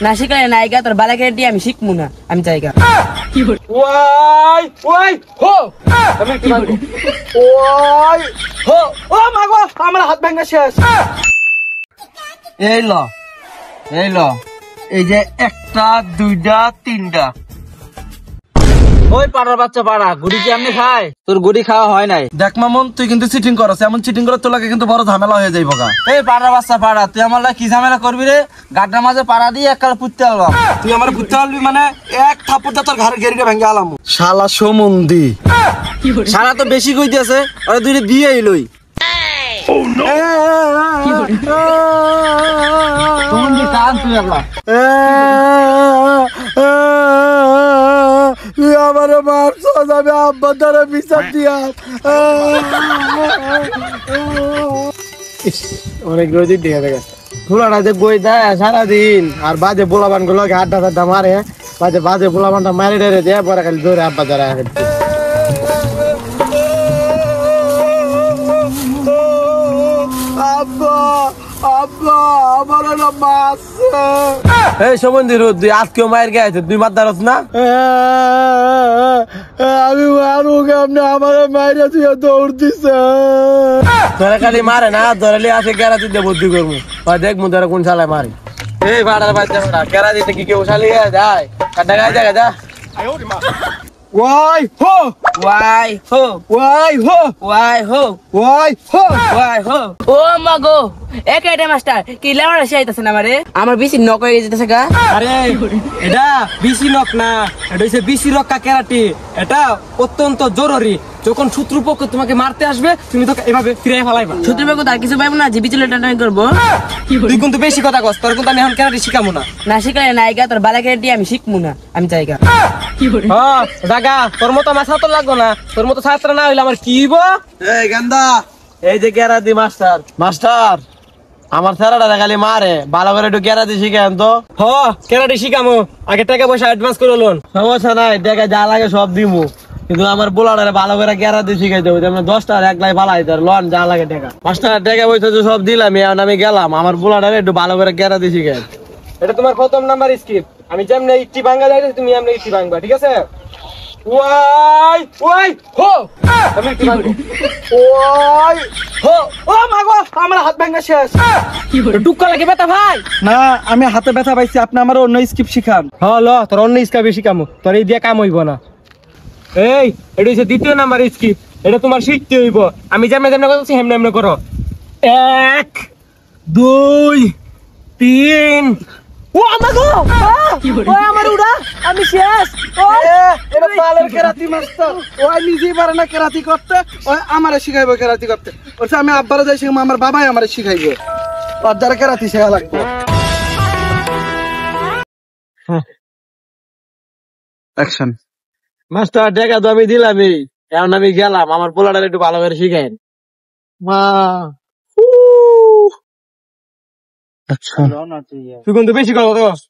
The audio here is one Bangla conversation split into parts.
না শিখলে নায়িকা তোর বালা কেটে আমি শিখবো না, আমি জায়গা ওয়াই ওয়াই হো আমি কি বলবো ওয়াই হো ও মাগো আমার হাত ভাঙা শেষ এই ল এই যে একটা দুইটা তিনটা ওই পাড়ার বাচ্চা পাড়া গুড়ি কি আপনি খায় তোর গুড়ি খাওয়া হয় নাই দেখ মামুন তুই কিন্তু চিটিং করছ, এমন চিটিং করে তোর লাগে কিন্তু বড় ঝামেলা হয়ে যাইব গা। এই পাড়ার বাচ্চা পাড়া তুই আমার লাগে কি ঝামেলা করবি রে? গাড্ডার মাঝে পাড়া দিয়ে এককাল পুঁততে আলবাম তুই আমার বুঝতে পারবি মানে এক থাপ্পড়টা তোর ঘাড়ের গেরিটা ভেঙে আলাম। শালা সমন্দি সারা তো বেশি কইতেছে, আরে দুইটা দিয়ে এলই সমন্দি কান তুই আল্লাহ আমার মারছ আমি আব্বা দ্বারা বিচার দিয়া অনেক রোজ দিয়ে গেছে ফুলাটা যে বই দেয় সারাদিন আর বাজে বোলাবান গুলো আড্ডা টাড্ডা মারে বাজে বোলাবানটা মারি ডেরে দেয় পরে খালি দৌড়ে আব্বা দ্বারা আব্বা আব্বা আমার মাছ এই সম্বন্ধী রোদ তুই আজকেও মায়ের গায়ে তুই মার দাঁড়াস না আমি মারবো কেমনে আমার মায়েরা তুই দৌড় দিছে তোরা খালি মারে না ধরালি আসে কেরাতি দিয়ে বুদ্ধি করবো দেখ মু তোরা কোন শালায় মারি এই ভাড়ার বাচ্চা ভাড়া কেরা দিতে কি কেউ শালি যায় কাটা গায়ে দেখা যা ওয়াই হো ওয়াই হো ওয়াই হো ওয়াই হো ওয়াই হো ওয়াই হো ও মাগো একাইটা মাস্টার কি লেওড়া শিখাইতাছেন আমারে? আমার বেশি নক হয়ে যেতেছে গা। আরে এটা বিসি নক না, এটা হচ্ছে বিসি রক্ষা ক্যারাটে। এটা অত্যন্ত জরুরি। যখন শত্রুপক্ষ তোমাকে মারতে আসবে তুমি তো এভাবে ফিরে ফেলাইবা। শত্রুপক্ষ তার কিছু পাইবো না যে বিচলে টাটাই করবো। তুই কিন্তু বেশি কথা কস, তোর কিন্তু আমি এখন ক্যারাটে শিখাবো না। না শিখলে নায়িকা তোর বালা কেটে আমি শিখবো না, আমি জায়গা হ্যাঁ জাগা তোর মতো আমার ছাত্র লাগবো না, তোর মতো ছাত্র না হইলে আমার কি হইব? এই গান্দা এই যে ক্যারাটে মাস্টার মাস্টার আমার ছেলেটা খালি মারে, ভালো করে একটু ক্যারাতে শিখেন তো। হ ক্যারাটে শিখামো, আগে টাকা পয়সা অ্যাডভান্স করে লোন। সমস্যা নাই, দেখা যা লাগে সব দিমু, কিন্তু আমার বোলারে ভালো করে ক্যারাতে শিখাই দেবো। আমরা 10টার এক লাই পালাই তার লোন যা লাগে টাকা। মাস্টার টাকা পয়সা তো সব দিলাম, এখন আমি গেলাম, আমার বোলারে একটু ভালো করে ক্যারাতে শিখাই। এটা তোমার প্রথম নাম্বার স্কিপ। আমি যেমনি ইট্টি ভাঙা যাইতে তুমি এমনি ইট্টি ভাঙবা, ঠিক আছে? ওয়াই ওয়াই হো আমি ইট্টি ভাঙবো। ওই হো ও মাগো আমার হাত ভাঙা শেষ। টুক্কা লাগে বেটা ভাই। না আমি হাতে ব্যথা পাইছি, আপনি আমার অন্য স্কিপ শিখান। হ্যাঁ ল তোর অন্য স্কিপ শিখামু, তোর এই দিয়ে কাম হইব না। এই এটা হচ্ছে দ্বিতীয় নাম্বার স্কিপ, এটা তোমার শিখতে হইব। আমি যেমনি যেমনি করতেছি হেমনে হেমনে করো। 1 2 3 ও আমাগো ও আমার উড়া আমি শেষ। এটা বালের কেরাতি মাস্টার, ওই নিজেই পারে না কেরাতি করতে, ওই আমারে শিখাইবো কেরাতি করতে। বলছে আমি আব্বারে যাই শিখাবো, আমার বাবাই আমারে শিখাইবো, ওর দ্বারা কেরাতি শেখা লাগবে। অ্যাকশন। মাস্টার দেখা তো আমি দিলামই, এখন আমি গেলাম, আমার পোলাটা একটু ভালো করে শিখাইন। মা তুই কিন্তু বেশি কথা কস,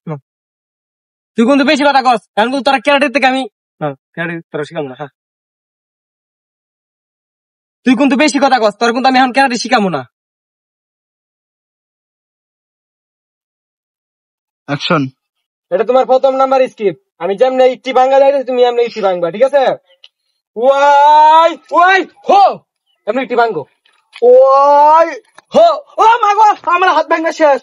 তুই কিন্তু বেশি কথা কস, এখন কিন্তু তোরা ক্যারাটের থেকে আমি ক্যারাটে তোরা শিখাবো না। তুই কিন্তু বেশি কথা কস, তোর কিন্তু আমি এখন ক্যারাটে শিখাবো না। অ্যাকশন। এটা তোমার প্রথম নাম্বার স্কিপ। আমি যেমনি ইট্টি ভাঙা যাইতে তুমি এমনি ইট্টি ভাঙবা, ঠিক আছে? ওয়াই ওয়াই হো এমনি ইট্টি ভাঙবো। ওই হো ও মাগো আমার হাত ভাঙা শেষ।